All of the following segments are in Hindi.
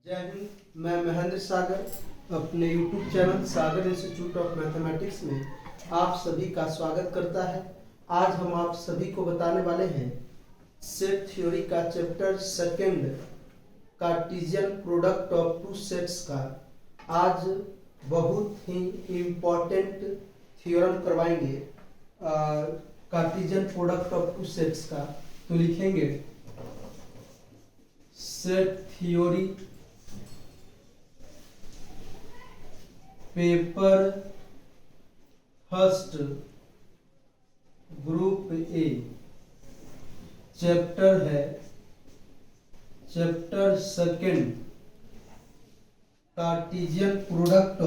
जय हिंद। मैं महेंद्र सागर अपने YouTube channel Sagar institute of mathematics में आप सभी का स्वागत करता है। आज हम आप सभी को बताने वाले हैं सेट थ्योरी का chapter second Cartesian product of two sets का। आज बहुत ही इम्पोर्टेंट थ्योरम करवाएंगे Cartesian product of two sets का। तो लिखेंगे set theory paper first group A, chapter है chapter second Cartesian product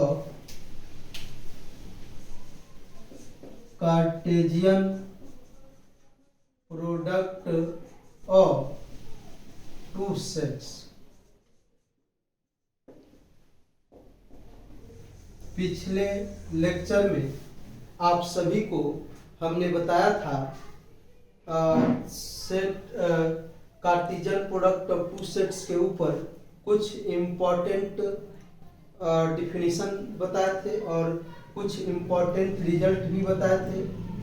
of two sets. पिछले लेक्चर में आप सभी को हमने बताया था set Cartesian product of two sets के ऊपर कुछ इम्पोर्टेंट डिफिनीशन बताए थे और कुछ इम्पोर्टेंट रिजल्ट भी बताए थे।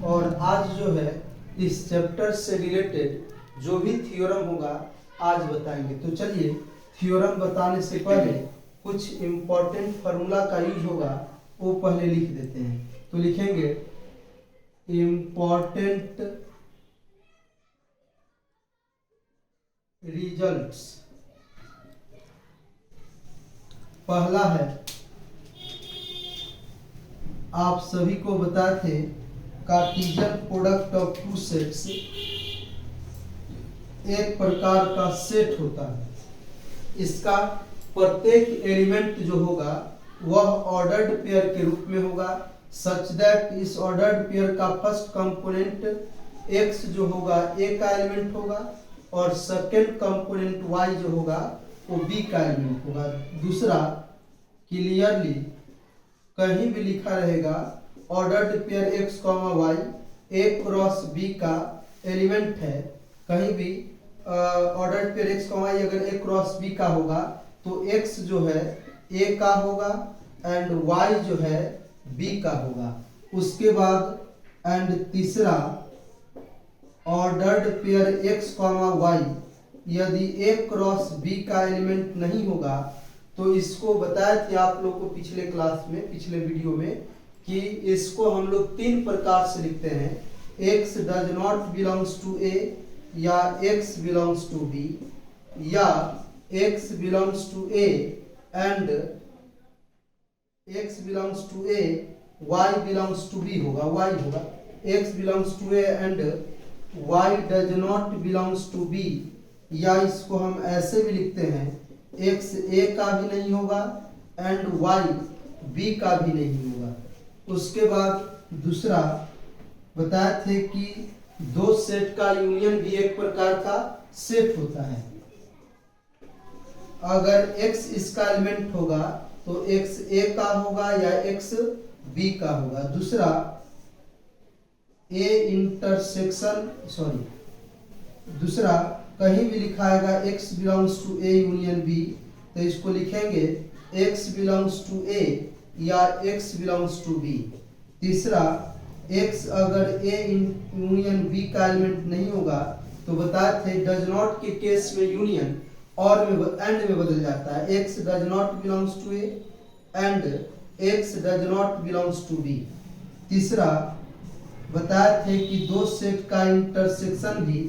और आज जो है इस चैप्टर से रिलेटेड जो भी थ्योरम होगा आज बताएंगे। तो चलिए थ्योरम बताने से पहले कुछ इम्पोर्टेंट फार्मूला का यूज होगा वो पहले लिख देते हैं। तो लिखेंगे इम्पोर्टेंट रिजल्ट्स। पहला है, आप सभी को बताए थे Cartesian product of two sets एक प्रकार का सेट होता है। इसका प्रत्येक एलिमेंट जो होगा वह ऑर्डर्ड पेयर के रूप में होगा, सच दैट इस ऑर्डर्ड पेयर का फर्स्ट कंपोनेंट x जो होगा a का एलिमेंट होगा और सेकंड कंपोनेंट y जो होगा वो b का एलिमेंट होगा। दूसरा, क्लियरली कहीं भी लिखा रहेगा ordered pair x, y a cross b का एलिमेंट है। कहीं भी ऑर्डर्ड पेयर x, y अगर a क्रॉस b का होगा तो x जो है a का होगा एंड y जो है b का होगा। उसके बाद एंड तीसरा, ऑर्डर्ड पेयर x, y यदि a क्रॉस b का एलिमेंट नहीं होगा तो इसको बताया थे आप लोग को पिछले क्लास में, पिछले वीडियो में, कि इसको हम लोग तीन प्रकार से लिखते हैं। x does not belongs to a, या x बिलोंग्स टू b, या x belongs to a and x belongs to a, y belongs to b होगा, y होगा। x belongs to a and y does not belongs to b, या इसको हम ऐसे भी लिखते हैं x a का भी नहीं होगा एंड y b का भी नहीं होगा। उसके बाद दूसरा बताए थे कि दो सेट का यूनियन भी एक प्रकार का सेट होता है। अगर x इसका एलिमेंट होगा तो x a का होगा या x b का होगा। दूसरा, दूसरा कहीं भी लिखा आएगा x belongs to a union b, तो इसको लिखेंगे x बिलोंग्स टू a या x बिलोंग्स टू b। तीसरा, x अगर a यूनियन b का एलिमेंट नहीं होगा तो बताए थे डज नॉट के केस में यूनियन और में एंड में बदल जाता है। x does not belongs to a and x does not belongs to b। तीसरा, बताए थे कि दो सेट का इंटरसेक्शन भी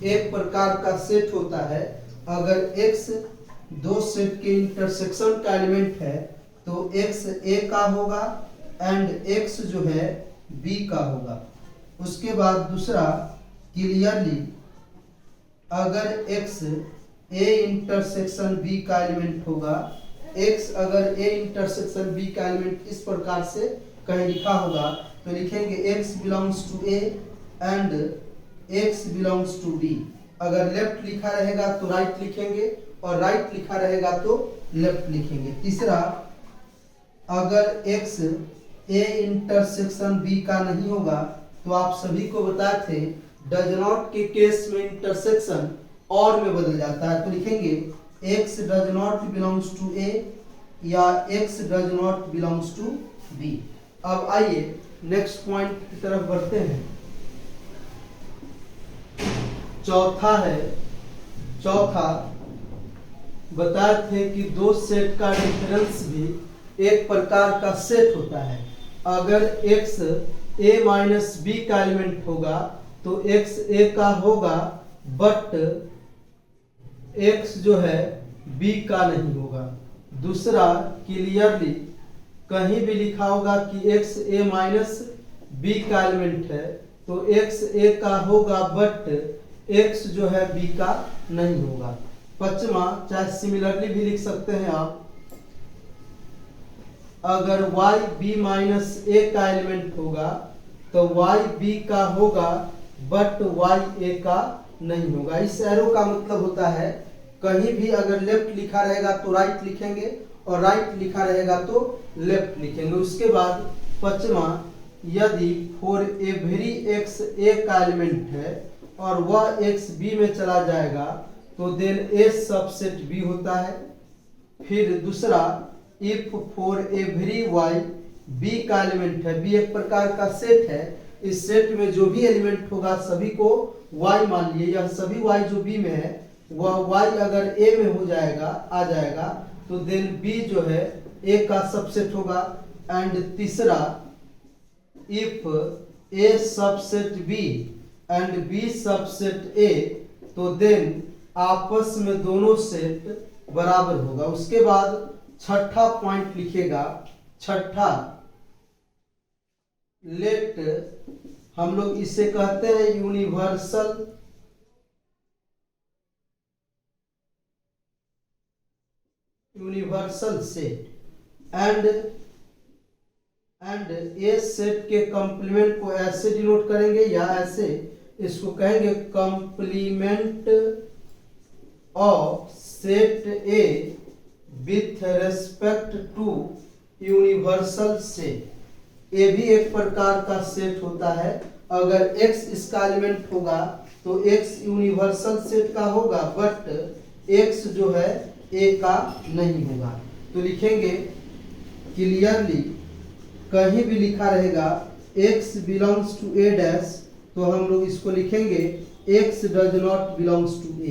एक प्रकार का सेट होता है। अगर x दो सेट के इंटरसेक्शन का एलिमेंट है तो x a का होगा एंड x जो है b का होगा। उसके बाद दूसरा, क्लियरली अगर x a इंटरसेक्शन b का एलिमेंट होगा, x अगर a इंटरसेक्शन b का एलिमेंट इस प्रकार से कहीं लिखा होगा तो लिखेंगे x belongs to a and x belongs to b। अगर लेफ्ट लिखा रहेगा तो राइट लिखेंगे और राइट लिखा रहेगा तो लेफ्ट लिखेंगे। तीसरा, अगर x a इंटरसेक्शन b का नहीं होगा तो आप सभी को बताए थे डज नॉट के केस में इंटरसेक्शन और में बदल जाता है, तो लिखेंगे x does not belongs to a या x does not belongs to b। अब आइए नेक्स्ट पॉइंट की तरफ बढ़ते हैं। चौथा बताए थे कि दो सेट का डिफरेंस भी एक प्रकार का सेट होता है। अगर x a माइनस बी का एलिमेंट होगा तो x a का होगा, बट x जो है b का नहीं होगा। दूसरा, क्लियरली कहीं भी लिखा होगा कि x a माइनस बी का एलिमेंट है तो x a का होगा, बट x जो है b का नहीं होगा। पांचवा, चाहे सिमिलरली भी लिख सकते हैं आप, अगर y b माइनस a का एलिमेंट होगा तो y b का होगा, बट y a का नहीं होगा। इस एरो का मतलब होता है कहीं भी अगर लेफ्ट लिखा रहेगा तो राइट लिखेंगे और राइट लिखा रहेगा तो लेफ्ट लिखेंगे। उसके बाद पांचवा, यदि फॉर एवरी x a का एलिमेंट है और वह x b में चला जाएगा तो देन a सबसेट b होता है। फिर दूसरा, if for every y b का एलिमेंट है, b एक प्रकार का सेट है, इस सेट में जो भी एलिमेंट होगा सभी को y मान लिए, यह सभी y जो b में है वह y अगर a में हो जाएगा आ जाएगा तो देन b जो है a का सबसेट होगा। एंड तीसरा, if a subset b and b subset a तो देन आपस में दोनों सेट बराबर होगा। उसके बाद छठा पॉइंट लिखेगा, छठा, लेट, हम लोग इसे कहते हैं universal set. And A set के कंप्लीमेंट को ऐसे डिनोट करेंगे या ऐसे, इसको कहेंगे complement of set A with respect to universal set. A भी एक प्रकार का सेट होता है। अगर x इसका एलिमेंट होगा तो x यूनिवर्सल सेट का होगा, बट x जो है a का नहीं होगा। तो लिखेंगे क्लियरली, कहीं भी लिखा रहेगा x belongs to a dash तो हम लोग इसको लिखेंगे x does not belongs to a।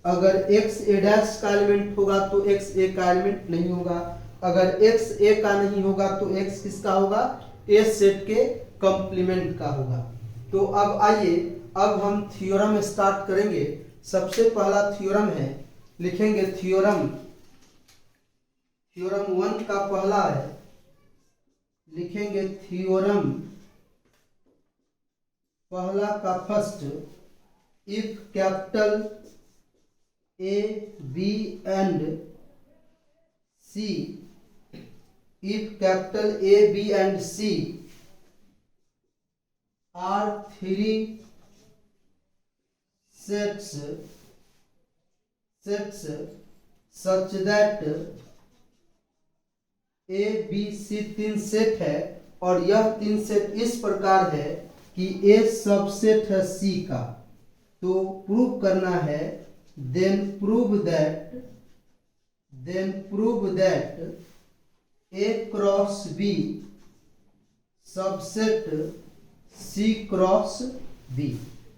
अगर x a डैश का एलिमेंट होगा तो x a का एलिमेंट नहीं होगा। अगर x a का नहीं होगा तो x किसका होगा, a सेट के कंप्लीमेंट का होगा। तो अब आइए, अब हम थ्योरम स्टार्ट करेंगे। सबसे पहला थ्योरम है, लिखेंगे थ्योरम 1 का पहला है, लिखेंगे थ्योरम पहला का first, if capital A B and C, if capital A B and C are three sets such that A B C तीन सेट है और यह तीन सेट इस प्रकार है कि A सबसेट है C का, तो प्रूव करना है, then prove that A cross B subset C cross B।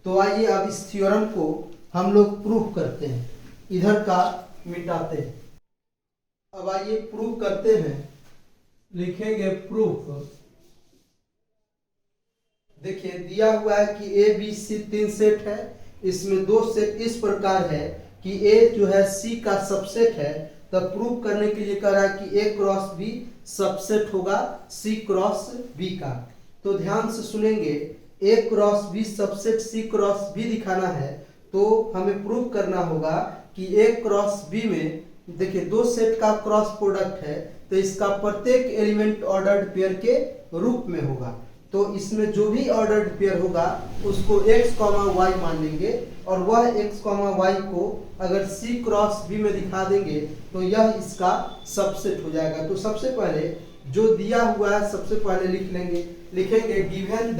तो आइए अब इस थ्योरम को हम लोग प्रूव करते हैं, इधर का मिटाते हैं। अब आइए प्रूव करते हैं, लिखेंगे प्रूफ। देखिए दिया हुआ है कि A B C तीन सेट है, इसमें दो सेट इस प्रकार है कि A जो है C का सबसेट है, तब प्रूव करने के लिए कह रहा है कि A क्रॉस B सबसेट होगा C क्रॉस B का। तो ध्यान से सुनेंगे, A cross B subset C cross B दिखाना है तो हमें प्रूव करना होगा कि A क्रॉस B में, देखिए दो सेट का क्रॉस प्रोडक्ट है तो इसका प्रत्येक एलिमेंट ऑर्डर्ड पेयर के रूप में होगा। तो इसमें जो भी ऑर्डर्ड पेयर होगा उसको x, y मान लेंगे और वह x, y को अगर C क्रॉस B में दिखा देंगे तो यह इसका सबसेट हो जाएगा। तो सबसे पहले जो दिया हुआ है सबसे पहले लिख लेंगे, लिखेंगे गिवन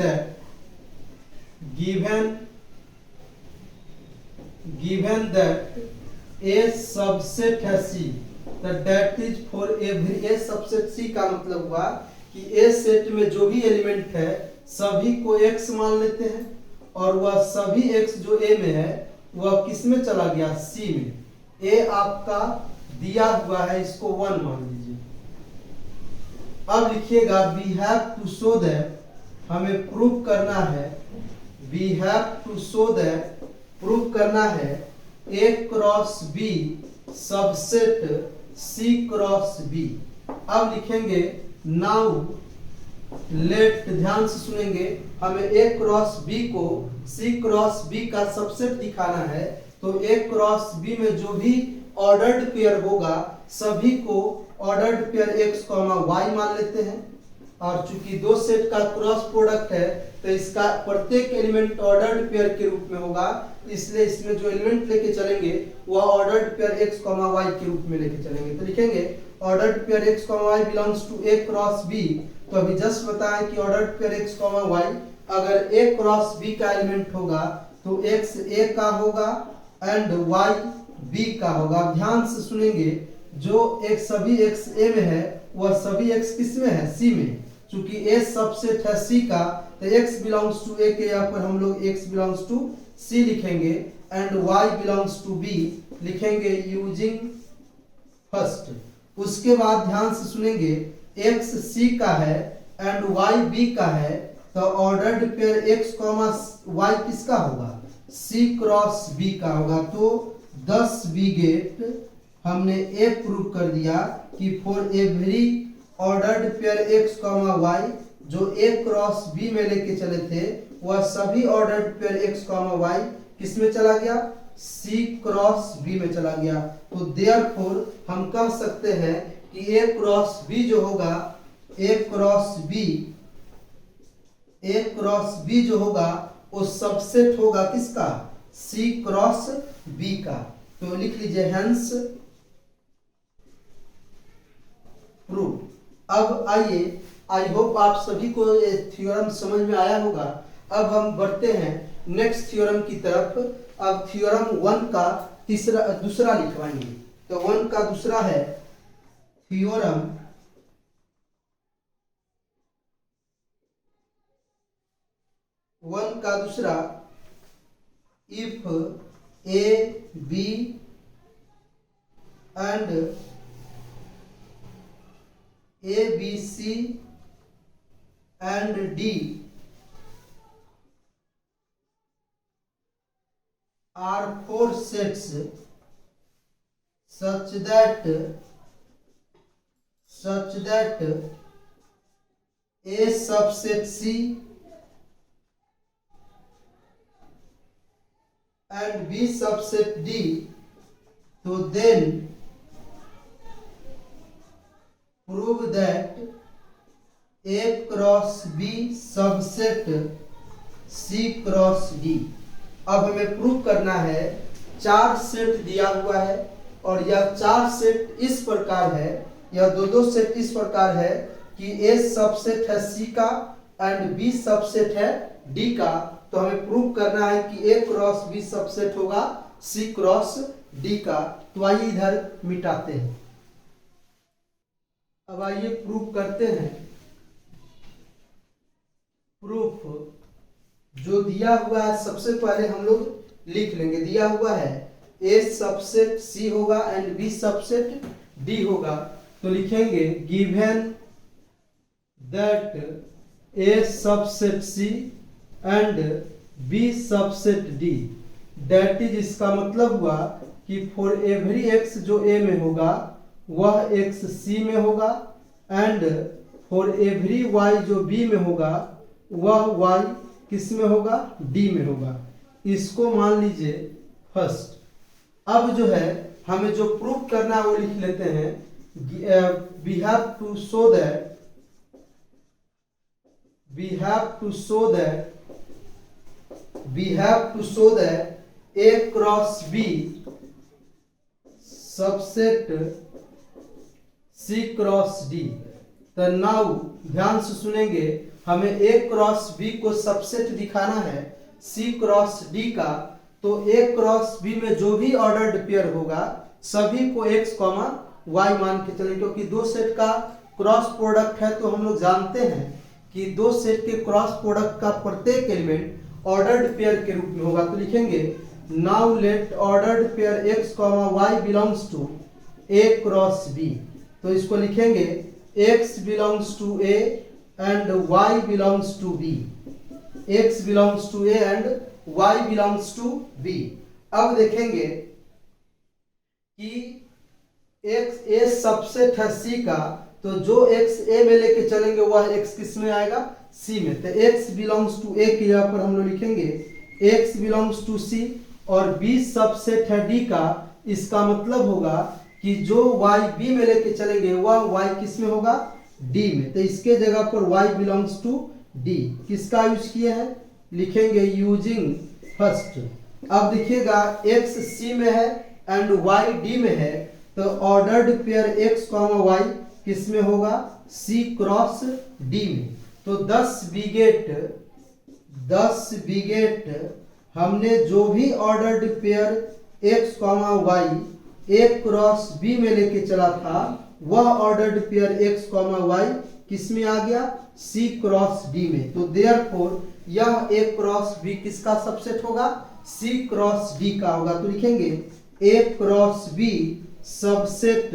दैट ए सबसेट है C, that is for every A subset C का मतलब हुआ कि ए सेट में जो भी एलिमेंट है सभी को x मान लेते हैं और वह सभी x जो a में है वह किस में चला गया, c में। a आपका दिया हुआ है, इसको 1 मान लीजिए। अब लिखिएगा we have to show that, हमें प्रूव करना है, we have to show that, prove करना है a cross b subset c cross b। अब लिखेंगे नाउ लेट, ध्यान से सुनेंगे, हमें a क्रॉस b को c क्रॉस b का सबसेट दिखाना है। तो a क्रॉस b में जो भी ऑर्डर्ड पेयर होगा सभी को ऑर्डर्ड पेयर x, y मान लेते हैं। और चूंकि दो सेट का क्रॉस प्रोडक्ट है तो इसका प्रत्येक एलिमेंट ऑर्डर्ड पेयर के रूप में होगा, इसलिए इसमें जो एलिमेंट लेके चलेंगे वह ऑर्डर्ड पेयर x, y के रूप में लेके चलेंगे। तो लिखेंगे ordered pair x, y belongs to a cross b। तो अभी जस्ट बताएं कि ऑर्डर्ड पेयर x, y अगर a क्रॉस b का एलिमेंट होगा तो x a का होगा एंड y b का होगा। ध्यान से सुनेंगे, जो एक सभी x a में है वह सभी x किस में है, c में। चूंकि a सबसेट है c का तो x बिलोंग्स टू a के यहाँ पर हम लोग x बिलोंग्स टू c लिखेंगे and y belongs to b लिखेंगे यूजिंग फर्स्ट। उसके बाद ध्यान से सुनेंगे, x c का है एंड y b का है, तो ऑर्डर्ड पेयर x, y किसका होगा, c क्रॉस b का होगा। तो 10 बी गेट हमने a प्रूव कर दिया कि for every ordered pair x, y जो a क्रॉस b में लेके चले थे वह सभी ऑर्डर्ड पेयर x, y किस में चला गया, c क्रॉस b में चला गया। तो देयरफॉर हम कह सकते हैं कि a क्रॉस b जो होगा, a क्रॉस b जो होगा वो सबसेट होगा किसका, c क्रॉस b का। तो लिख लीजिए हेंस प्रूव। अब आइए, आई होप आप सभी को ये थ्योरम समझ में आया होगा। अब हम बढ़ते हैं नेक्स्ट थ्योरम की तरफ। अब थ्योरम 1 का दूसरा लिखवाएंगे। तो 1 का दूसरा है theorem if a b and a b c and d are 4 sets such that a subset c and b subset d, तो then prove that a cross b subset c cross d। अब हमें प्रूव करना है, 4 सेट दिया हुआ है और यह 4 सेट इस प्रकार है, यह दो सेट इस प्रकार है कि a सबसेट है c का एंड b सबसेट है d का। तो हमें प्रूव करना है कि a क्रॉस b सबसेट होगा c क्रॉस d का। तो आइए इधर मिटाते हैं। अब आइए प्रूव करते हैं। प्रूफ जो दिया हुआ है सबसे पहले हम लोग लिख लेंगे। दिया हुआ है a सबसेट c होगा एंड b सबसेट d होगा। तो लिखेंगे given that a subset c and b subset d, that is, इसका मतलब हुआ कि फॉर एवरी x जो a में होगा वह x c में होगा एंड फॉर एवरी y जो b में होगा वह y किस में होगा, d में होगा। इसको मान लीजिए फर्स्ट। अब जो है हमें जो प्रूफ करना है वो लिख लेते हैं। We have to show that a cross b subset c cross d। तो नाउ ध्यान से सुनेंगे, हमें a क्रॉस b को सबसेट दिखाना है c क्रॉस d का। तो ए क्रॉस बी में जो भी ऑर्डर्ड पेयर होगा सभी को x कॉमा वाई मान के चलें, क्योंकि दो सेट का क्रॉस प्रोडक्ट है। तो हम लोग जानते हैं कि दो सेट के क्रॉस प्रोडक्ट का प्रत्येक एलिमेंट ऑर्डर्ड पेयर के रूप में होगा। तो लिखेंगे now let ordered pair x comma y belongs to a cross b। तो इसको लिखेंगे x belongs to a and y belongs to b। x belongs to a and y belongs to b। अब देखेंगे कि x a सबसेट है c का, तो जो x a में लेके चलेंगे वह x किस में आएगा, c में। तो x बिलोंग्स टू a की जगह पर हम लोग लिखेंगे x बिलोंग्स टू c, और b सबसेट है d का। इसका मतलब होगा कि जो y b में लेके चलेंगे वह y किस में होगा, d में। तो इसके जगह पर y बिलोंग्स टू d किसका यूज किए हैं, लिखेंगे यूजिंग फर्स्ट। अब देखिएगा x c में है एंड y d में है, तो ordered pair x comma y किस में होगा, c क्रॉस d में। तो 10 बिगेट हमने जो भी ordered pair x comma y a cross b में लेके चला था वह ordered pair x comma y किस में आ गया, c क्रॉस d में। तो देयरफॉर यह a क्रॉस b किसका सबसेट होगा, c क्रॉस d का होगा। तो लिखेंगे a cross b subset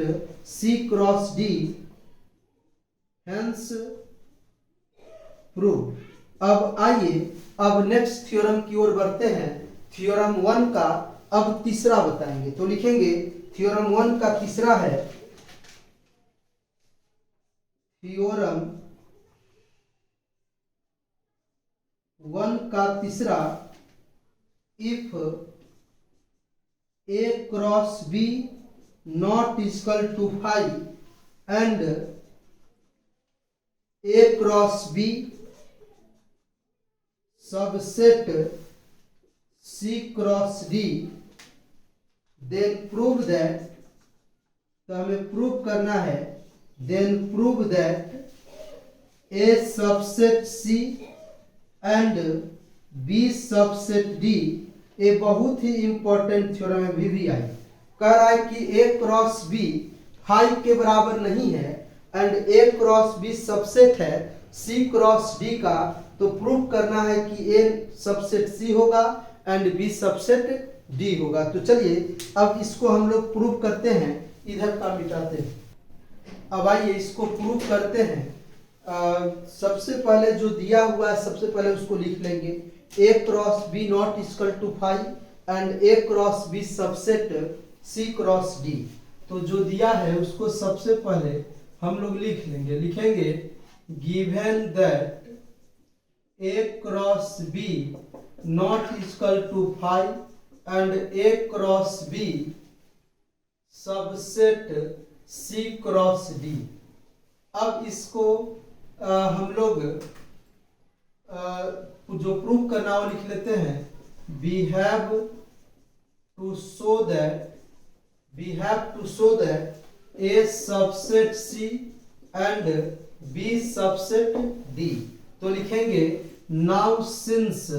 c cross d, hence prove. अब आइए अब नेक्स्ट थ्योरम की ओर बढ़ते हैं। थ्योरम 1 का अब तीसरा बताएंगे। तो लिखेंगे थ्योरम 1 का तीसरा है, थ्योरम 1 का तीसरा, if a cross b not equal to 5 and a cross b subset c cross d, then prove that. तो हमें प्रूव करना है, then prove that a subset c and b subset d। ये बहुत ही इंपॉर्टेंट थ्योरम है, VVI कह रहा है कि a क्रॉस b 5 के बराबर नहीं है and a cross b subset है c क्रॉस d का। तो प्रूव करना है कि a सबसेट c होगा एंड b सबसेट d होगा। तो चलिए अब इसको हम लोग प्रूव करते हैं, इधर का मिटाते हैं। अब आइए इसको प्रूव करते हैं। सबसे पहले जो दिया हुआ है सबसे पहले उसको लिख लेंगे, a cross b not equal to 5 and a cross b subset c cross d। तो जो दिया है उसको सबसे पहले हम लोग लिख लेंगे, लिखेंगे given that a cross b not equal to 5 and a cross b subset c cross d। अब इसको हम लोग जो प्रूव करना वो लिख लेते हैं, we have to show that a subset c and b subset d। तो लिखेंगे नाउ सिंस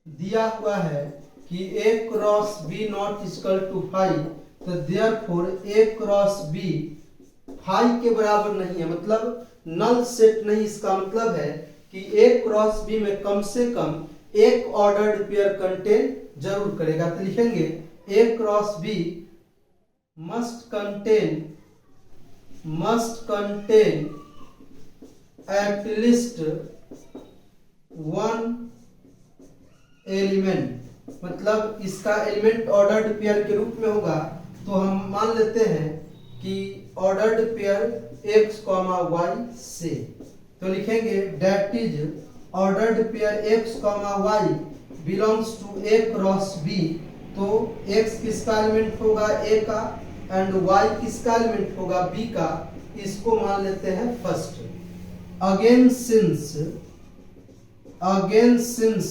दिया हुआ है कि a cross b not equal to 5, तो देयरफॉर a क्रॉस b 5 के बराबर नहीं है, मतलब नल सेट नहीं। इसका मतलब है कि a क्रॉस b में कम से कम एक ऑर्डर्ड पेयर कंटेन जरूर करेगा। तो लिखेंगे a cross b must contain at least one element, मतलब इसका एलिमेंट ऑर्डर्ड पेयर के रूप में होगा। तो हम मान लेते हैं कि ordered pair x comma y से। तो लिखेंगे that is ordered pair x comma y belongs to a cross b। तो x किसका एलिमेंट होगा, a का, एंड y किसका एलिमेंट होगा, b का। इसको मान लेते हैं first. Again since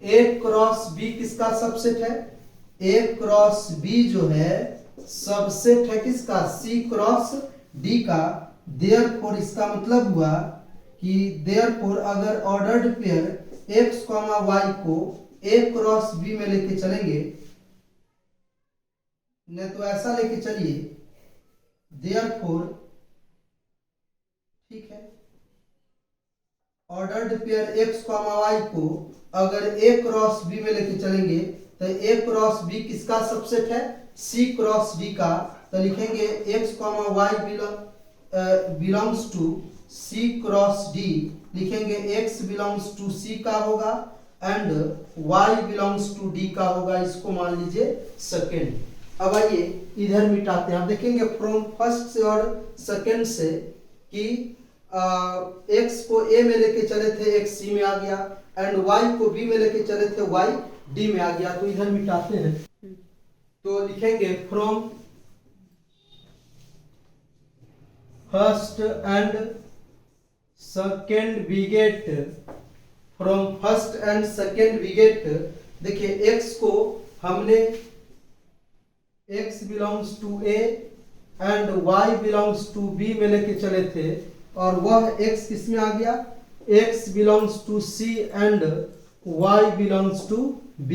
a cross b किसका सबसेट है, a क्रॉस b जो है सबसेट है किसका, c क्रॉस d का। देयरफॉर इसका मतलब हुआ कि देयरफॉर अगर ऑर्डर्ड पेयर x y को ए क्रॉस बी में लेके चलेंगे, नहीं तो ऐसा लेके चलिए, देयरफॉर, ठीक है, ordered pair x comma y को अगर ए क्रॉस बी में लेके चलेंगे तो ए क्रॉस बी किसका सबसेट है? सी क्रॉस डी का। तो लिखेंगे x comma y belongs to c cross d, लिखेंगे एक्स बिलोंग्स टू सी का होगा and y belongs to d का होगा, इसको मान लीजिए सेकेंड। अब आइए इधर मिटाते हैं, आप देखेंगे फ्रॉम फर्स्ट से और सेकेंड से कि एक्स को ए में लेके चले थे, एक्स सी में आ गया, एंड वाई को बी में लेके चले थे, वाई डी में आ गया। तो इधर मिटाते हैं, तो लिखेंगे from first and second we get, from first and second we get, देखिए x को हमने x belongs to a and y belongs to b में लेके चले थे, और वह x किस में आ गया? x belongs to c and y belongs to b।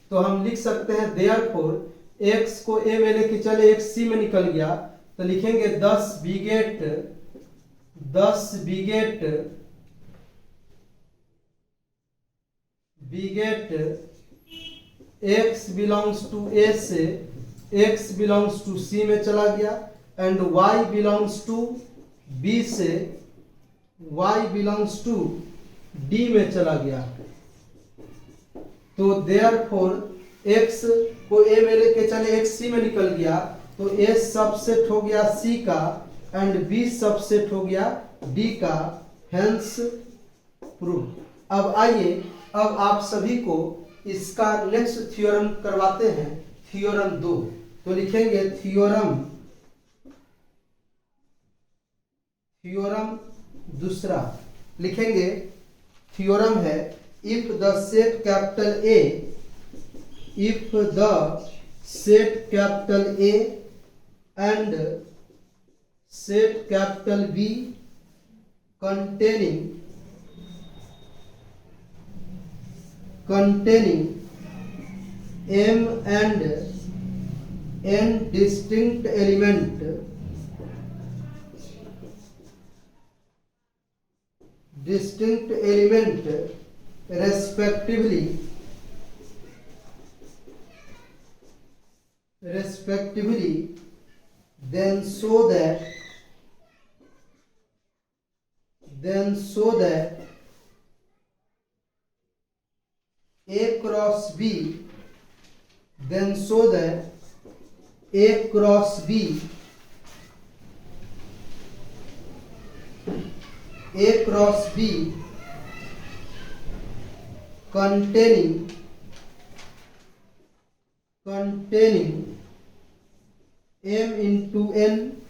तो हम लिख सकते हैं देयरफॉर x को a में लेके चले, x c में निकल गया, तो लिखेंगे 10 बिगेट x बिलोंग्स टू a से x बिलोंग्स टू c में चला गया, and y belongs to b से y बिलोंग्स टू d में चला गया। तो देयरफॉर x को a में लेके चले, x c में निकल गया, तो a सबसेट हो गया c का एंड b सबसेट हो गया d का, हेंस प्रूफ। अब आइए, अब आप सभी को इसका नेक्स्ट थ्योरम करवाते हैं, थ्योरम 2। तो लिखेंगे थ्योरम दूसरा, लिखेंगे थ्योरम है if the set capital A, if the set capital A and set capital B containing m and n distinct element respectively, then so that A cross B, then so that A cross B containing m into n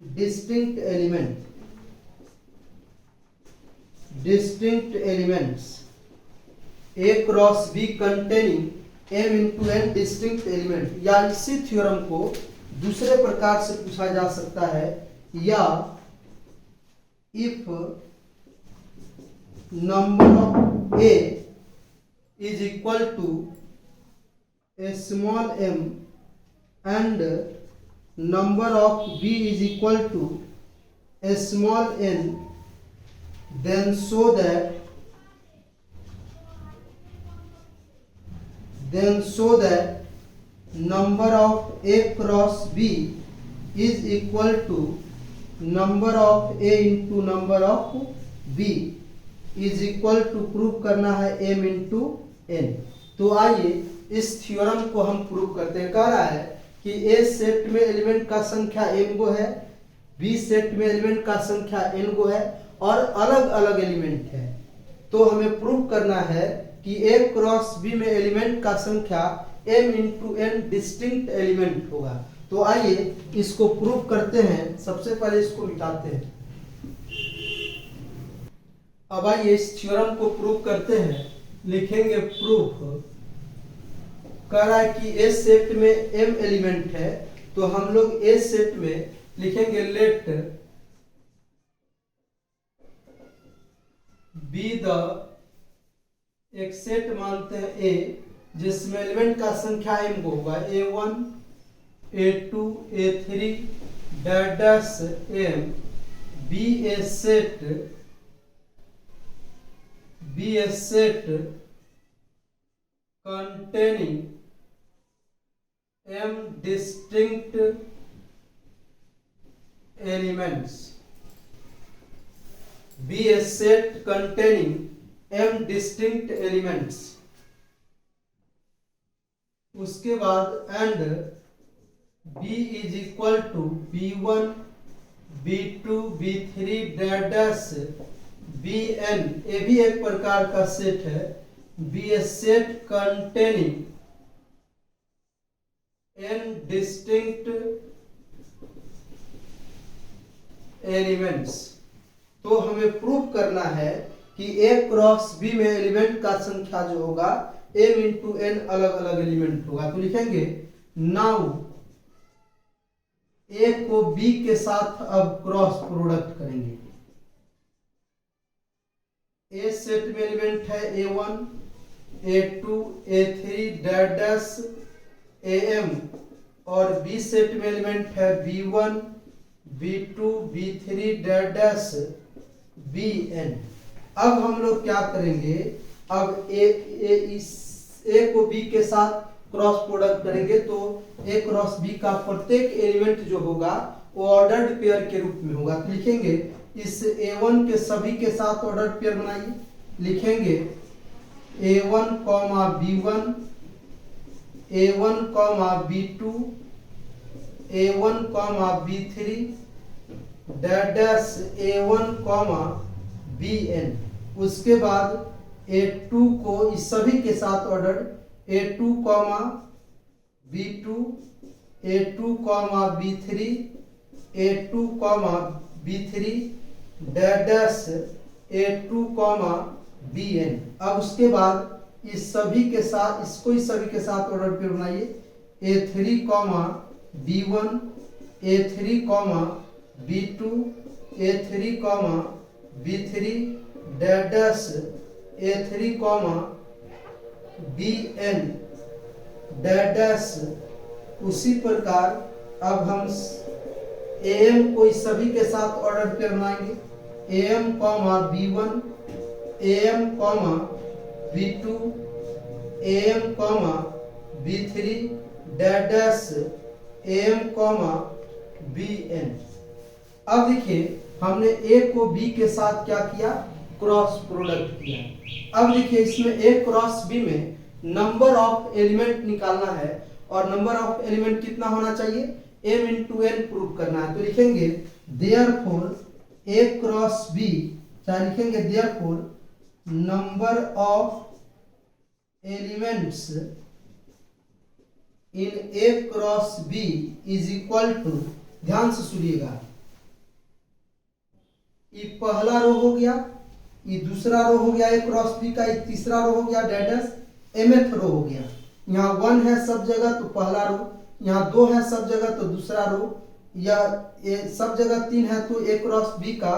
distinct elements, A cross B containing m into n distinct element। या इसी थ्योरम को दूसरे प्रकार से पूछा जा सकता है, या if number of A is equal to a small m and number of B is equal to a small n, then so that number of A cross B is equal to number of A into number of B is equal to prove करना है m into n। तो आइए इस थ्योरम को हम प्रूव करते हैं। कह रहा है कि A सेट में एलिमेंट का संख्या m गो है, B सेट में एलिमेंट का संख्या n गो है, और अलग अलग एलिमेंट है। तो हमें प्रूव करना है कि A क्रॉस B में एलिमेंट का संख्या m into n distinct element होगा। तो आइए इसको प्रूव करते हैं। सबसे पहले इसको मिटाते हैं। अब आइए इस थ्योरम को प्रूव करते हैं। लिखेंगे प्रूफ। कह रहा है कि A सेट में m एलिमेंट है, तो हम लोग A सेट में लिखेंगे लेट बी द एक सेट मानते हैं ए, जिसमें एलिमेंट का संख्या m को होगा a1 a2 a3 dash m B A set containing m distinct elements, be a set containing m distinct elements। उसके बाद and b is equal to b1 b2 b3 dash bn, ये भी एक प्रकार का सेट है। be a set containing n distinct elements। तो हमें प्रूव करना है कि a क्रॉस b में एलिमेंट का संख्या जो होगा m इंटू n अलग अलग एलिमेंट होगा। तो लिखेंगे नाउ a को b के साथ अब क्रॉस प्रोडक्ट करेंगे। a सेट में एलिमेंट है a1 a2 a3 dash am और b सेट में एलिमेंट है b1 b2 b3 dash bn। अब हम लोग क्या करेंगे, अब a को b के साथ क्रॉस प्रोडक्ट करेंगे तो a क्रॉस b का प्रत्येक एलिमेंट जो होगा वो ऑर्डर्ड पेयर के रूप में होगा। तो लिखेंगे इस a1 के सभी के साथ ऑर्डर्ड पेयर बनाइए। लिखेंगे a1 b1 a1 b2 a1 b3 dash a1 bn। उसके बाद a2 को इस सभी के साथ order a2 b2 a2 b3 a2 b3 dash a2 bn। अब उसके बाद इस सभी के साथ इस सभी के साथ ऑर्डर पेयर बनाइए a3 b1 a3 b2 a3 b3 dash a3 bn dash. उसी प्रकार अब हम am को इस सभी के साथ ऑर्डर पेयर बनाएंगे am b1 am b2 am b3 dash am bn। अब देखिए हमने a को b के साथ क्या किया, क्रॉस प्रोडक्ट किया। अब देखिए इसमें a क्रॉस b में नंबर ऑफ एलिमेंट निकालना है और नंबर ऑफ एलिमेंट कितना होना चाहिए, m इंटू n प्रूव करना है। तो लिखेंगे देयरफॉर a क्रॉस b, चाहे लिखेंगे therefore number of elements in a cross b is equal to, ध्यान से सुनिएगा, ये पहला रो हो गया, ये दूसरा रो हो गया a क्रॉस b का, ये तीसरा रो हो गया डैश mth रो हो गया। यहाँ 1 है सब जगह तो पहला रो, यहाँ 2 है सब जगह तो दूसरा रो, या सब जगह 3 है तो a क्रॉस b का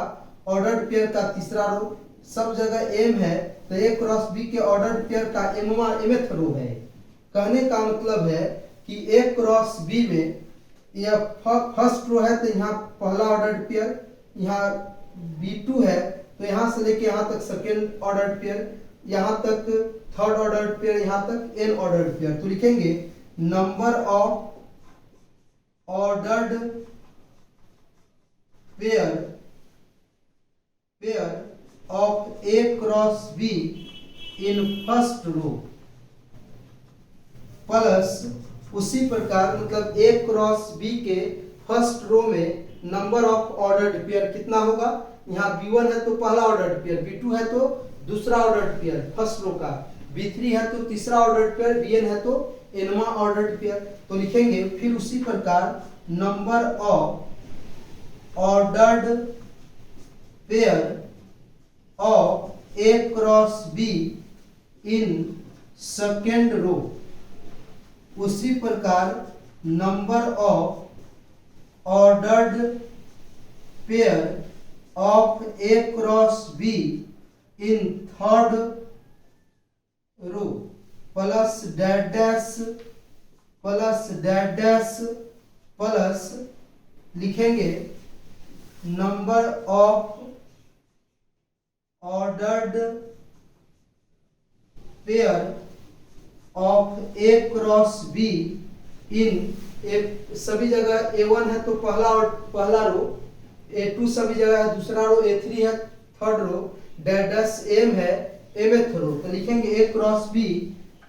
ऑर्डर्ड पेयर का तीसरा रो, सब जगह m है तो a क्रॉस b के ऑर्डर्ड पेयर का mth रो है। कहने का मतलब है कि a क्रॉस b में यह फर्स्ट रो है तो यहाँ पहला ऑर्डर्ड पेयर, यहाँ b2 है तो यहाँ से लेके यहाँ तक सेकेंड ऑर्डर्ड पेयर, यहाँ तक थर्ड ऑर्डर्ड पेयर, यहाँ तक n ऑर्डर्ड पेयर। तो लिखेंगे number of ordered pair of a cross b in first row plus, उसी प्रकार मतलब a क्रॉस b के फर्स्ट रो में नंबर ऑफ ऑर्डर्ड पेयर कितना होगा, यहाँ b1 है तो पहला ऑर्डर्ड पेयर, b2 है तो दूसरा ऑर्डर्ड पेयर फर्स्ट रो का, b3 है तो तीसरा ऑर्डर्ड पेयर, bn है तो nवां ऑर्डर्ड पेयर। तो लिखेंगे फिर उसी प्रकार number of ordered pair of a cross b in second row, उसी प्रकार number of ordered pair of a cross b in third row plus dash dash plus dash dash plus लिखेंगे number of ordered pair of A cross B in सभी जगह A1 है तो पहला रो, A2 सभी जगह है दूसरा रो, A3 है थर्ड रो, डैश M है mth रो, तो लिखेंगे A cross B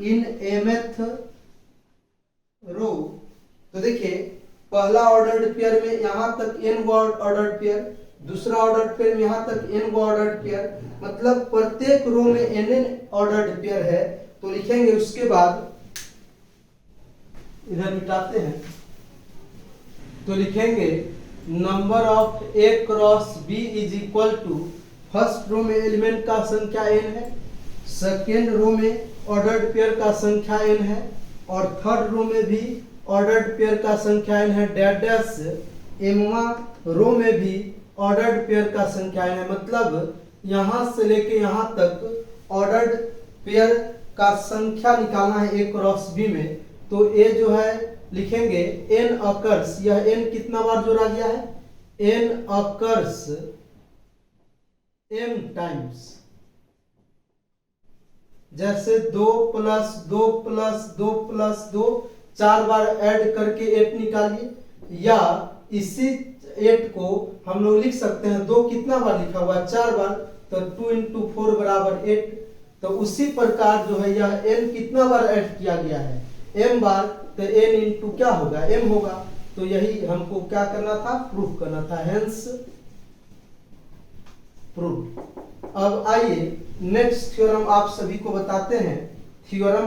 in mth रो। तो देखिए पहला ऑर्डर्ड पेयर में यहाँ तक n ऑर्डर्ड पेयर, दूसरा ऑर्डर्ड पेयर में यहाँ तक n ऑर्डर्ड पेयर, मतलब प्रत्येक रो में n ऑर्डर्ड पेयर है। तो लिखेंगे उसके बाद इधर मिटाते हैं तो लिखेंगे number of A cross B is equal to, first row में एलिमेंट का संख्या n है, सेकेंड रो में ऑर्डर्ड पेयर का संख्या n है और थर्ड रो में भी ऑर्डर्ड पेयर का संख्या n है, डैश डैश एमवा रो में भी ऑर्डर्ड पेयर का संख्या n है। मतलब यहां से लेके यहां तक ऑर्डर्ड पेयर का संख्या निकालना है ए क्रॉस बी में। तो ए जो है लिखेंगे n अकर्स, यह n कितना बार जोड़ा गया है, n अकर्स m टाइम्स, जैसे 2 + 2 + 2 + 2 4 बार ऐड करके 8 निकालिए, या इसी 8 को हम लोग लिख सकते हैं 2 कितना बार लिखा हुआ है 4 बार, तो 2 × 4 = 8। तो उसी प्रकार जो है यह n कितना बार ऐड किया गया है m बार, तो n × क्या होगा m होगा। तो यही हमको क्या करना था, प्रूफ करना था, हेंस प्रूफ। अब आइए नेक्स्ट थ्योरम आप सभी को बताते हैं। थ्योरम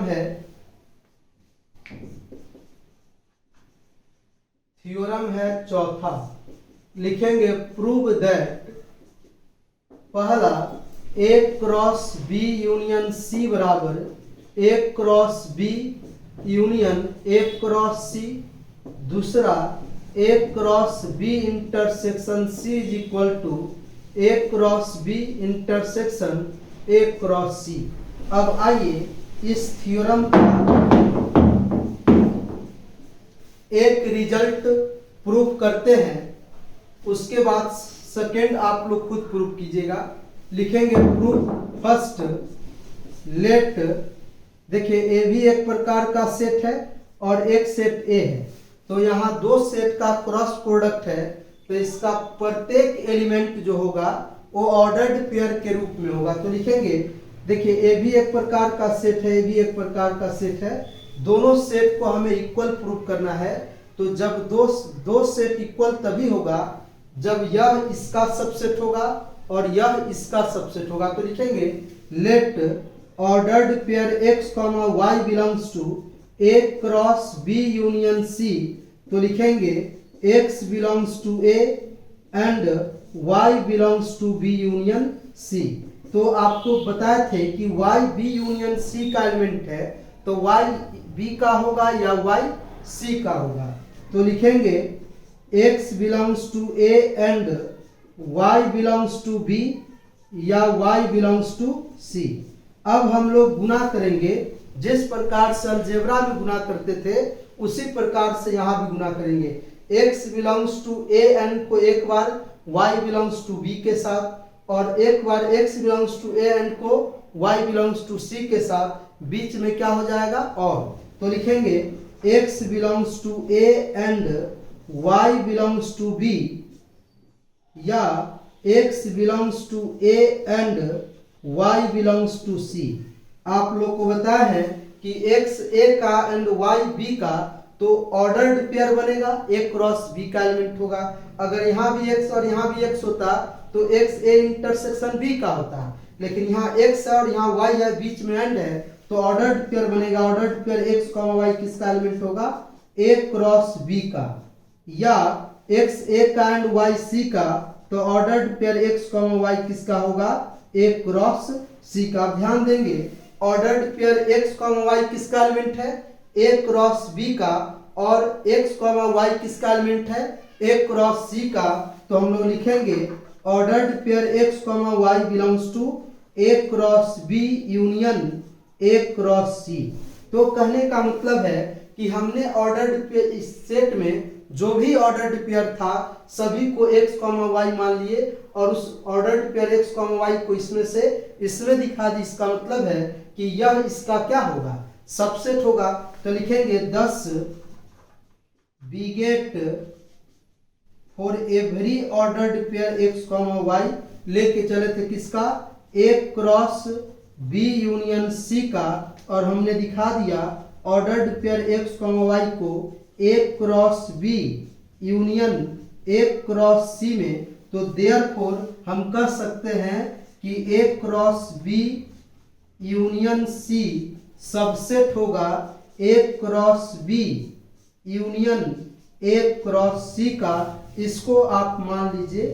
है चौथा, लिखेंगे प्रूव दैट पहला A cross B union C बराबर A cross B union A cross C, दूसरा A cross B intersection C is equal to A cross B intersection A cross C. अब आइए इस थ्योरम का एक रिजल्ट प्रूफ करते हैं, उसके बाद सेकेंड आप लोग खुद प्रूफ कीजिएगा। लिखेंगे प्रूफ फर्स्ट लेट, देखिए ए भी एक प्रकार का सेट है और एक सेट ए है, तो यहाँ 2 सेट का क्रॉस प्रोडक्ट है, तो इसका प्रत्येक एलिमेंट जो होगा वो ऑर्डर्ड पेयर के रूप में होगा। तो लिखेंगे देखिए ए भी एक प्रकार का सेट है, ए भी एक प्रकार का सेट है, दोनों सेट को हमें इक्वल प्रूफ करना है। तो जब दो सेट इक्वल तभी होगा जब यह इसका सबसेट होगा और यह इसका सबसेट होगा। तो लिखेंगे let ordered pair x, y belongs to a cross b union c। तो लिखेंगे x belongs to a and y belongs to b union c। तो आपको बताए थे कि y b यूनियन c का एलिमेंट है, तो y b का होगा या y c का होगा। तो लिखेंगे x belongs to a and y belongs to b या y बिलोंग्स टू c। अब हम लोग गुना करेंगे, जिस प्रकार से अलजेब्रा में गुना करते थे उसी प्रकार से यहाँ भी गुना करेंगे। x belongs to a and को एक बार y बिलोंग्स टू b के साथ और एक बार x belongs to a and को y बिलोंग्स टू c के साथ, बीच में क्या हो जाएगा और। तो लिखेंगे x belongs to a and y belongs to b या x belongs to a and y belongs to c। आप लोग को बताया है कि x a का एंड y b का तो ऑर्डर्ड पेयर बनेगा, a क्रॉस b का एलिमेंट होगा। अगर यहाँ भी x और यहाँ भी x होता तो x a इंटरसेक्शन b का होता, लेकिन यहाँ x है और यहाँ y है, बीच में एंड है, तो ऑर्डर्ड पेयर बनेगा। ऑर्डर्ड पेयर x, y किसका एलिमेंट होगा, a क्रॉस b का, या x a का एंड y c का, तो ऑर्डर्ड पेयर x, y किसका होगा, a क्रॉस c का। ध्यान देंगे ऑर्डर्ड पेयर x, y किसका एलिमेंट है, a क्रॉस b का, और x, y किसका एलिमेंट है, a क्रॉस c का। तो हम लोग लिखेंगे ordered pair x, y belongs to a cross b union A cross C. तो कहने का मतलब है कि हमने ऑर्डर्ड पेयर इस सेट में जो भी ऑर्डर्ड पेयर था सभी को x, y मान लिए और उस ऑर्डर्ड पेयर x, y को इसमें से इसमें दिखा दी। इसका मतलब है कि यह इसका क्या होगा, सबसेट होगा। तो लिखेंगे 10 bracket for every ordered pair x, y लेके चले थे किसका, A cross B union C का, और हमने दिखा दिया ऑर्डर्ड पेयर x, y को A cross B union A cross C में। तो देयरफॉर हम कह सकते हैं कि A cross B union C subset होगा A cross B union A cross C का। इसको आप मान लीजिए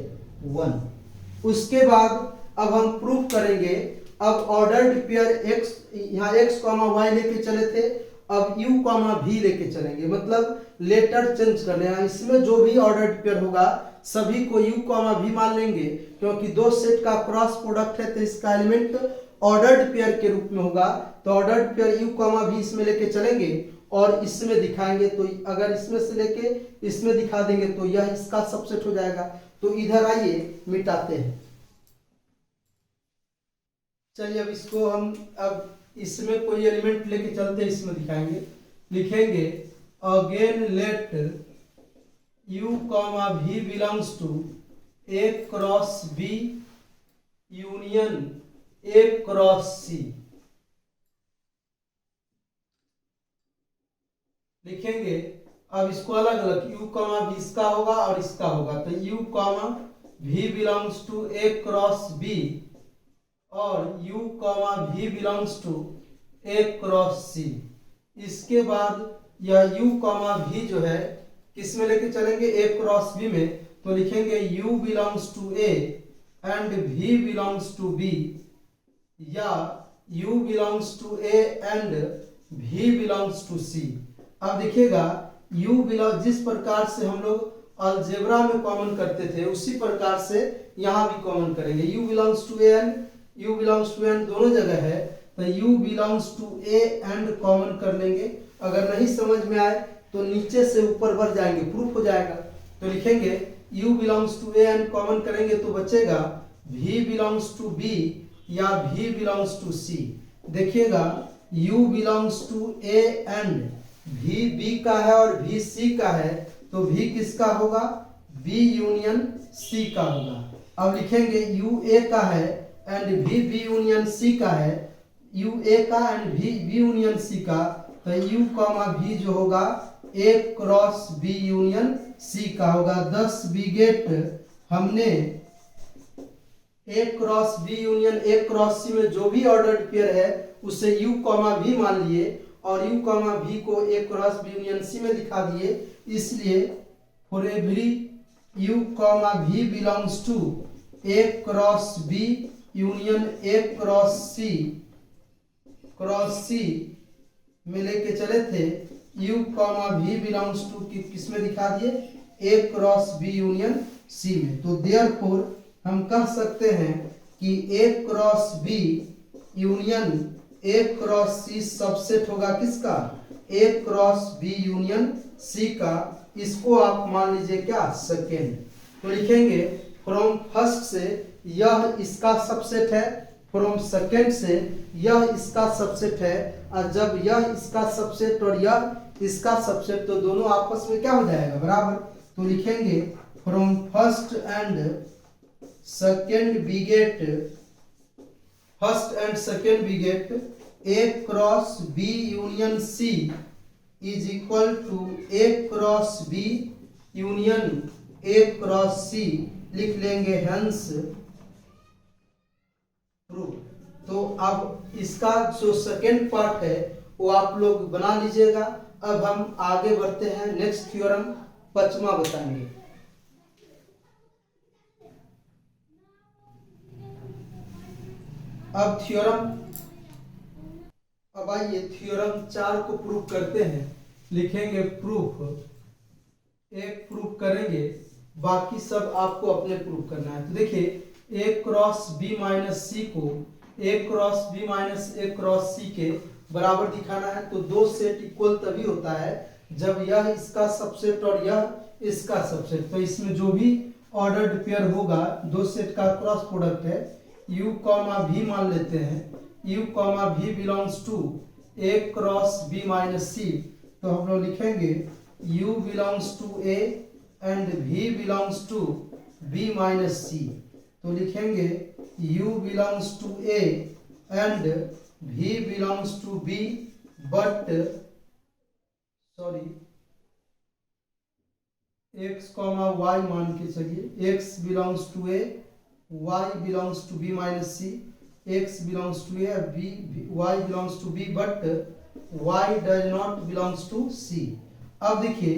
1। उसके बाद अब हम प्रूफ करेंगे। अब ऑर्डर्ड पेयर x, यहाँ x, y लेके चले थे, अब u, v लेके चलेंगे, मतलब लेटर चेंज कर लेना। इसमें जो भी ऑर्डर्ड पेयर होगा सभी को u, v मान लेंगे, क्योंकि दो सेट का क्रॉस प्रोडक्ट है तो इसका एलिमेंट ऑर्डर्ड पेयर के रूप में होगा। तो ऑर्डर्ड पेयर u, v इसमें लेके चलेंगे और इसमें दिखाएंगे। तो अगर इसमें से लेके इसमें दिखा देंगे तो यह इसका सबसेट हो जाएगा। तो इधर आइए मिटाते हैं। चलिए अब इसको हम अब इसमें कोई एलिमेंट लेके चलते हैं, इसमें दिखाएंगे। लिखेंगे again let u, v belongs to A cross B union A cross C. लिखेंगे अब इसको अलग अलग, u, v इसका होगा और इसका होगा। तो u, v belongs to A cross B और u, v belongs to A cross C. इसके बाद यह u, v जो है किस में लेके चलेंगे, ए क्रॉस बी में। तो लिखेंगे u belongs to A and v belongs to B, या u belongs to A and v belongs to C. अब देखिएगा u बिलोंग, जिस प्रकार से हम लोग अलजेब्रा में कॉमन करते थे उसी प्रकार से यहाँ भी कॉमन करेंगे। u belongs to A and u belongs to and दोनों जगह है, तो u belongs to A and common कर लेंगे। अगर नहीं समझ में आए तो नीचे से ऊपर बढ़ जाएंगे, प्रूफ हो जाएगा। तो लिखेंगे u belongs to A and common करेंगे तो बचेगा v बिलोंग्स टू b या v बिलोंग्स टू c। देखिएगा u belongs to A and v b का है और v c का है, तो v किसका होगा, b यूनियन c का होगा। अब लिखेंगे u a का है and v b union c का है, u a का and v b union c का। तो u, v जो होगा a cross b union c का होगा। 10 बिगेट हमने a cross b union a cross c में जो भी ऑर्डर्ड पेयर है उसे u, v मान लिए और u, v को a cross b union c में दिखा दिए। इसलिए for every u, v belongs to a cross b union a cross c में लेके चले थे, u, v बिलोंग्स टू किस में दिखा दिए, a cross b union c में। तो देयरफॉर हम कह सकते हैं कि a cross b union a cross c subset होगा किसका, a cross b union c का। इसको आप मान लीजिए क्या, सेकेंड। तो लिखेंगे फ्रॉम फर्स्ट से यह इसका सबसेट है, फ्रॉम सेकेंड से यह इसका सबसेट है, और जब यह इसका सबसेट और यह इसका सबसेट तो दोनों आपस में क्या हो जाएगा, बराबर। तो लिखेंगे from first and second bracket, first and second bracket A cross B union C is equal to A cross B union A cross C. लिख लेंगे हेंस प्रूफ। तो अब इसका जो सेकेंड पार्ट है वो आप लोग बना लीजिएगा। अब हम आगे बढ़ते हैं, नेक्स्ट थ्योरम 5वां बताएंगे। अब थ्योरम, अब आइए थ्योरम 4 को प्रूफ करते हैं। लिखेंगे प्रूफ, एक प्रूफ करेंगे, बाकी सब आपको अपने प्रूफ करना है। तो देखिए a क्रॉस b माइनस सी को A cross B minus A cross सी के बराबर दिखाना है। तो दो सेट इक्वल तभी होता है जब यह इसका सबसेट और यह इसका सबसेट। तो इसमें जो भी ऑर्डर्ड पेयर होगा, दो सेट का क्रॉस प्रोडक्ट है, u कॉमा v मान लेते हैं। u comma v belongs to a cross b minus C. तो हम लोग लिखेंगे u belongs to a and v belongs to b minus C. तो लिखेंगे u belongs to a and v belongs to b but x comma y मान के चलिए x belongs to a, y belongs to b minus C, x belongs to a, y belongs to b but y does not belongs to c। अब देखिए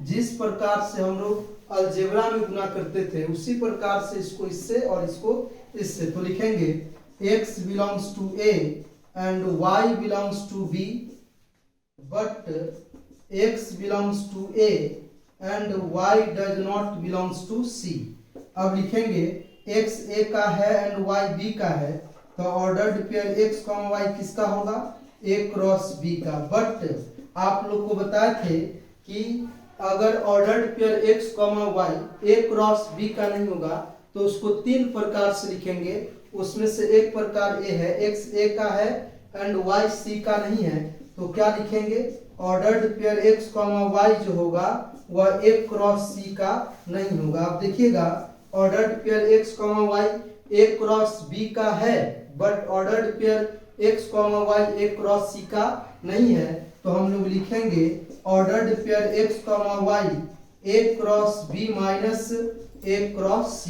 जिस प्रकार से हम लोग अलजेब्रा में गुना करते थे उसी प्रकार से इसको इससे और इसको इससे। तो लिखेंगे x belongs to a and y belongs to b but x belongs to a and y does not belongs to c। अब लिखेंगे x a का है एंड y b का है। तो ऑर्डर्ड पेयर x, y किसका होगा? a क्रॉस b का। बट आप लोग को बताए थे कि अगर ordered pair x, y a cross b का नहीं होगा तो उसको तीन प्रकार से लिखेंगे। उसमें से एक प्रकार a है, x a का है एंड y c का नहीं है। तो क्या लिखेंगे? ऑर्डर्ड पेयर x, y जो होगा वह a क्रॉस c का नहीं होगा। आप देखिएगा ordered pair x, y a cross b का है but ordered pair x, y a cross c का नहीं है। तो हम लोग लिखेंगे ordered pair x, y a cross b minus a cross c।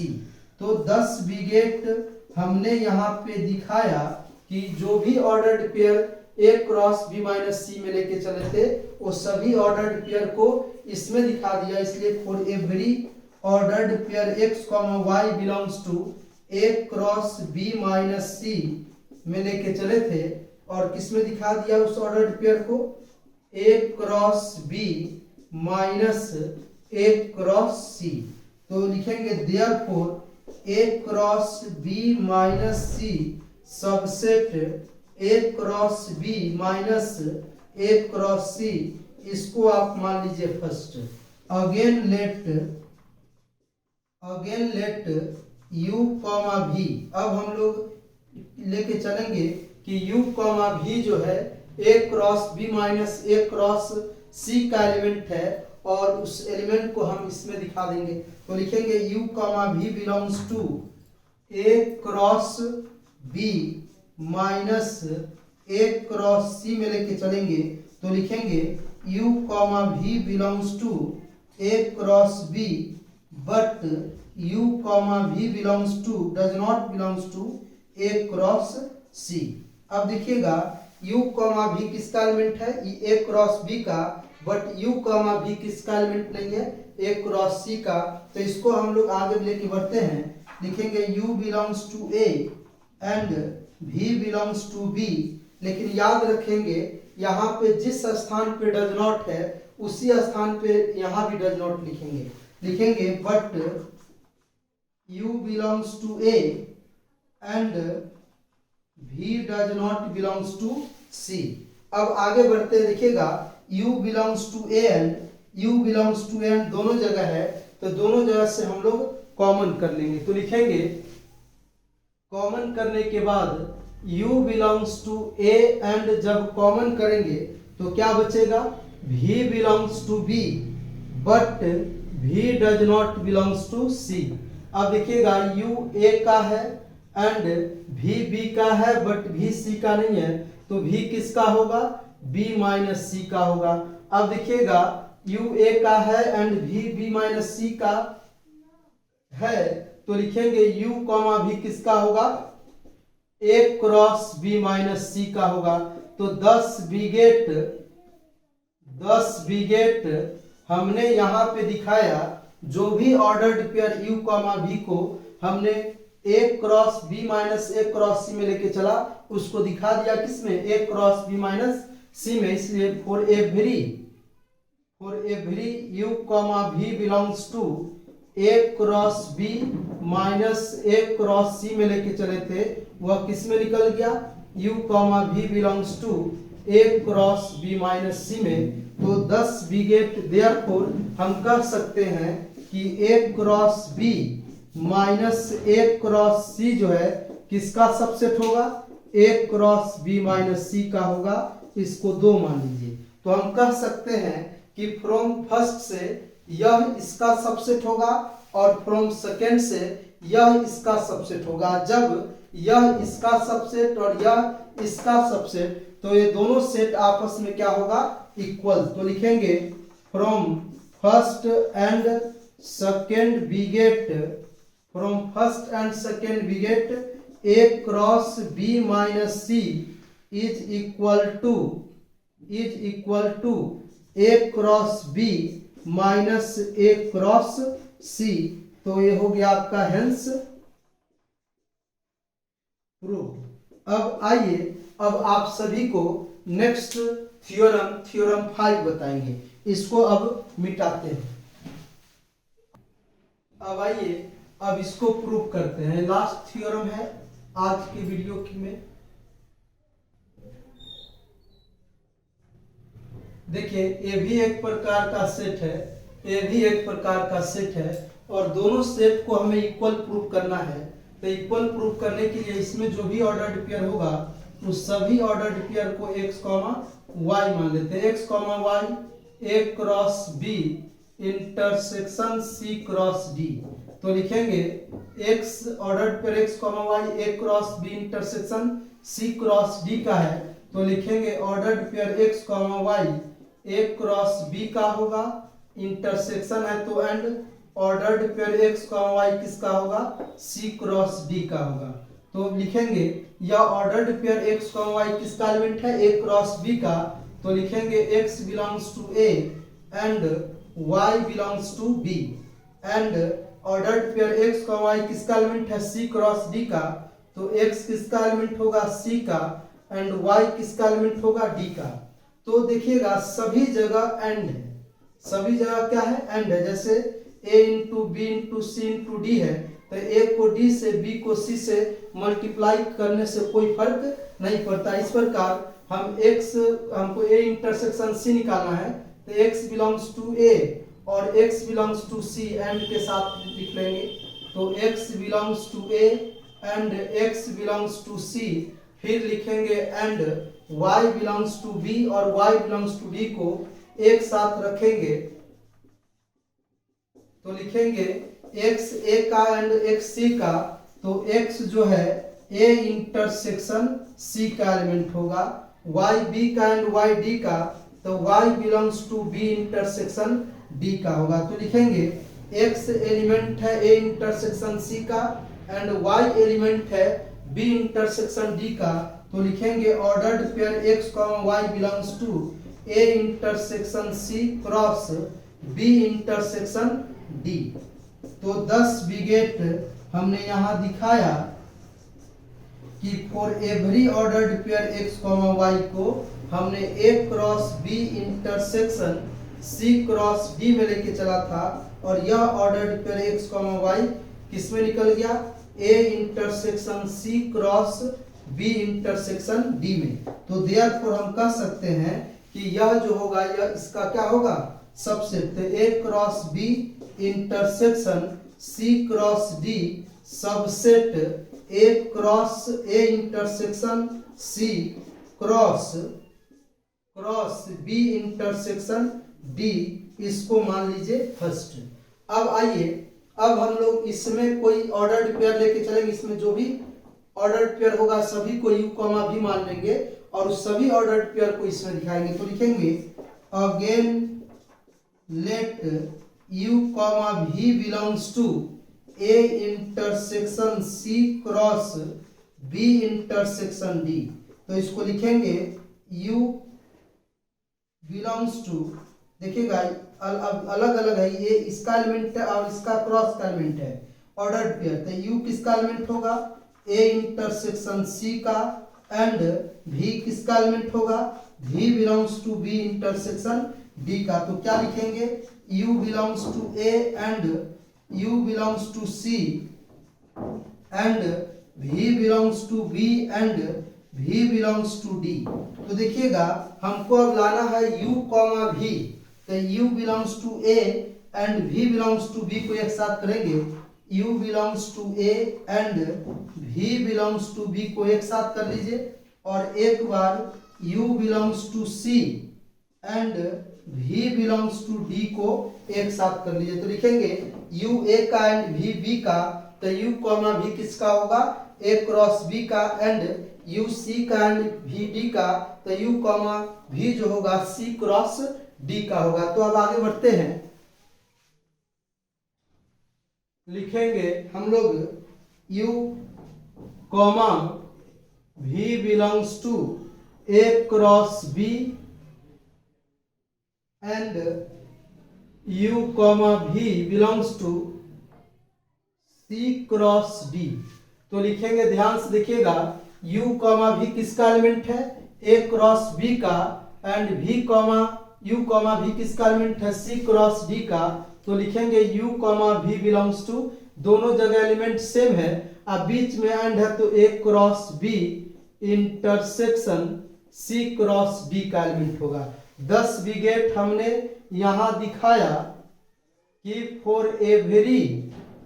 तो 10 बिगेट हमने यहाँ पे दिखाया कि जो भी ordered pair a cross b minus C में लेके चले थे वो सभी ऑर्डर्ड पेयर को इसमें दिखा दिया। इसलिए for every ordered pair x, y belongs to a cross b minus C में लेके चले थे और किसमें दिखा दिया उस ऑर्डर्ड पेयर को? a cross b minus a cross c। तो लिखेंगे therefore a cross b minus c subset a cross b minus a cross c। इसको आप मान लीजिए first. Again let u comma v। अब हम लोग लेके चलेंगे कि u कॉमा v जो है a cross b minus a cross c का एलिमेंट है और उस एलिमेंट को हम इसमें दिखा देंगे। तो लिखेंगे u comma v belongs to a cross b minus a cross c में लेके चलेंगे। तो लिखेंगे u comma v belongs to a cross b but u comma v belongs to does not belongs to a cross c। अब देखिएगा u कॉमा v किसका एलिमेंट है? a क्रॉस b का। बट u कॉमा v किसका एलिमेंट नहीं है? a क्रॉस c का। तो इसको हम लोग आगे लेके बढ़ते हैं। लिखेंगे u belongs to a and v belongs to b। लेकिन याद रखेंगे यहाँ पे जिस स्थान पे डज नॉट है उसी स्थान पे यहाँ भी डज नॉट लिखेंगे but u belongs to a and v does not belongs to c। अब आगे बढ़ते देखिएगा u belongs to a and u belongs to a दोनों जगह है। तो दोनों जगह से हम लोग कॉमन कर लेंगे। तो लिखेंगे कॉमन करने के बाद u belongs to a and जब कॉमन करेंगे तो क्या बचेगा? v belongs to b but v does not belongs to c। अब देखिएगा u a का है एंड v b का है बट v c का नहीं है। तो v किसका होगा? b माइनस c का होगा। अब देखिएगा u a का है and v b minus c का है। तो लिखेंगे u कॉमा v किसका होगा? a cross b minus c का होगा। तो 10 बिगेट हमने यहाँ पे दिखाया जो भी ordered pair u comma v को हमने a cross b minus a cross c में लेके चला उसको दिखा दिया किसमें? a cross b minus c में। इसलिए for every u comma v belongs to A cross B minus A cross C में लेके चले थे वह किस में निकल गया, u comma v belongs to A cross B minus C में। तो 10 बिगेट देयरफॉर हम कह सकते हैं कि A cross B minus A cross सी जो है किसका सबसेट होगा, ए क्रॉस बी माइनस सी का होगा। इसको 2 मान लीजिए। तो हम कह सकते हैं कि फ्रॉम फर्स्ट से यह इसका सबसेट होगा और फ्रॉम सेकेंड से यह इसका सबसेट होगा। जब यह इसका सबसेट और यह इसका सबसेट तो ये दोनों सेट आपस में क्या होगा, इक्वल। तो लिखेंगे from first and second bracket, from first and second bracket A cross B minus C is equal to A cross B minus A cross C. तो ये हो गया आपका हेंस प्रूव। अब आइए, अब आप सभी को नेक्स्ट थ्योरम 5 बताएंगे। इसको अब मिटाते हैं। अब आइए, अब इसको प्रूव करते हैं। लास्ट थ्योरम है आज के वीडियो में। देखिए ये भी एक प्रकार का सेट है, ये भी एक प्रकार का सेट है और दोनों सेट को हमें इक्वल प्रूव करना है। तो इक्वल प्रूव करने के लिए इसमें जो भी ऑर्डर्ड पेयर होगा उस सभी ऑर्डर्ड पेयर को x, y मान लेते हैं। x, y a cross b intersection c cross d। तो लिखेंगे x ordered pair x, y a cross b intersection c cross d का है। तो लिखेंगे ordered pair x, y a cross b का होगा, इंटरसेक्शन है तो and ordered pair x, y किसका होगा, c क्रॉस d का होगा। तो लिखेंगे यह ऑर्डर्ड पेयर x, y किसका एलिमेंट है, a क्रॉस b का। तो लिखेंगे x belongs to a and y belongs to b and ordered pair x, y किसका एलिमेंट है, c क्रॉस d का। तो x किसका एलिमेंट होगा, c का एंड y किसका एलिमेंट होगा, d का। तो देखिएगा सभी जगह एंड है, सभी जगह क्या है, एंड है। जैसे a into B into C into D है तो a को d से b को c से मल्टीप्लाई करने से कोई फर्क नहीं पड़ता। इस प्रकार हमको a इंटरसेक्शन c निकालना है तो x बिलोंग्स टू a और x belongs to c and के साथ लिख लेंगे। तो x belongs to a and x belongs to c, फिर लिखेंगे and y belongs to b और y बिलोंग्स टू d को एक साथ रखेंगे। तो लिखेंगे x a का एंड x c का। तो x जो है a इंटरसेक्शन c का एलिमेंट होगा, y b का एंड y d का। तो y belongs to b intersection d का होगा। तो लिखेंगे x एलिमेंट है a इंटरसेक्शन c का एंड y एलिमेंट है b इंटरसेक्शन d का। तो लिखेंगे ordered pair x, y belongs to a intersection c cross b intersection d। तो 10 बिगेट हमने यहां दिखाया कि for every ordered pair x, y को हमने a cross b intersection c cross d में लेके चला था और यह ऑर्डर्ड पेयर x, y किस में निकल गया, a intersection c cross b intersection d में। तो देयरफॉर हम कह सकते हैं कि यह जो होगा यह इसका क्या होगा, सबसेट। तो a cross b intersection c cross d subset a cross a intersection c cross b intersection d, इसको मान लीजिए फर्स्ट। अब आइए, अब हम लोग इसमें कोई ऑर्डर्ड पेयर लेके चलेंगे। इसमें जो भी ऑर्डर्ड पेयर होगा सभी को u, v मान लेंगे और उस सभी ऑर्डर्ड पेयर को इसमें दिखाएंगे। तो लिखेंगे again let u, v belongs to a intersection c cross b intersection d। तो इसको लिखेंगे u बिलोंग्स टू, देखिएगा अलग अलग है, ये इसका एलिमेंट है और इसका क्रॉस का एलिमेंट है ऑर्डर्ड पेयर। तो u किसका एलिमेंट होगा, a इंटरसेक्शन c का एंड v किसका एलिमेंट होगा, v belongs to b intersection d का। तो क्या लिखेंगे, u belongs to a and U belongs to C and V belongs to B and V belongs to D। तो देखिएगा हमको अब लाना है U कॉमा V, तो U belongs to A and V belongs to B को एक साथ करेंगे। U belongs to A and V belongs to B को एक साथ कर लीजिए, और एक बार U belongs to C and V belongs to D को एक साथ कर लीजिए। तो लिखेंगे U A का एंड V B का, तो U कॉमा V किसका होगा, A क्रॉस B का, एंड U C का एंड V D का, तो U कॉमा V जो होगा C क्रॉस D का होगा। तो अब आगे बढ़ते हैं, लिखेंगे हम लोग U comma V belongs to A cross B and U comma V belongs to C cross D। तो लिखेंगे, ध्यान से देखिएगा, U comma V किसका एलिमेंट है, A क्रॉस B का, and V comma U comma V किसका एलिमेंट है, C क्रॉस D का। तो लिखेंगे U comma V belongs to, दोनों जगह एलिमेंट सेम है, अब बीच में एंड है तो A cross B intersection C cross D का एलिमेंट होगा। 10 विगेट हमने यहां दिखाया कि for every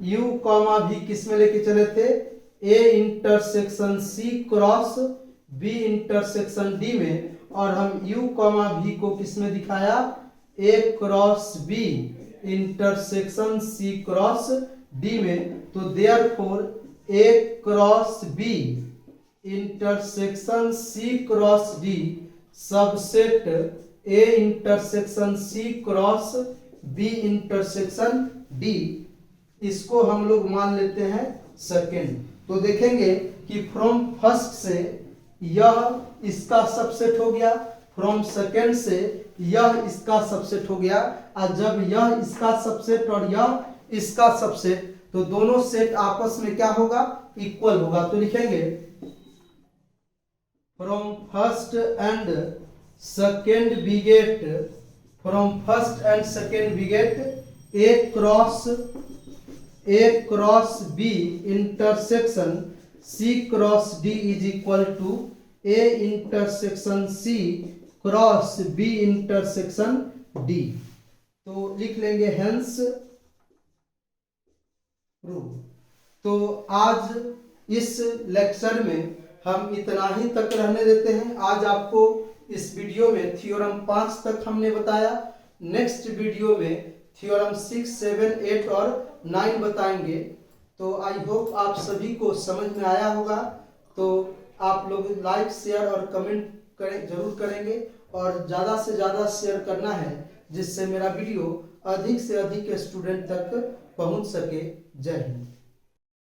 U comma V किस में लेके चले थे, A intersection C cross B intersection D में, और हम U कॉमा V को किस में दिखाया, A cross B intersection C cross D में। तो therefore A cross B intersection C cross D subset A intersection C cross B intersection D, इसको हम लोग मान लेते हैं सेकेंड। तो देखेंगे कि फ्रॉम फर्स्ट से यह इसका सबसेट हो गया, फ्रॉम सेकेंड से यह इसका सबसेट हो गया, और जब यह इसका सबसेट और यह इसका सबसेट, तो दोनों सेट आपस में क्या होगा, इक्वल होगा। तो लिखेंगे from first and second we get, from first and second we get A cross B intersection C cross D is equal to A intersection C cross B intersection D। तो लिख लेंगे हेंस प्रूव। तो आज इस लेक्चर में हम इतना ही तक रहने देते हैं। आज आपको इस वीडियो में थ्योरम 5 तक हमने बताया, नेक्स्ट वीडियो में थ्योरम 6, 7, 8 और 9 बताएंगे। तो आई होप आप सभी को समझ में आया होगा। तो आप लोग लाइक, शेयर और कमेंट जरूर करेंगे, और ज़्यादा से ज़्यादा शेयर करना है, जिससे मेरा वीडियो अधिक से अधिक स्टूडेंट तक पहुंच सके। जय हिंद।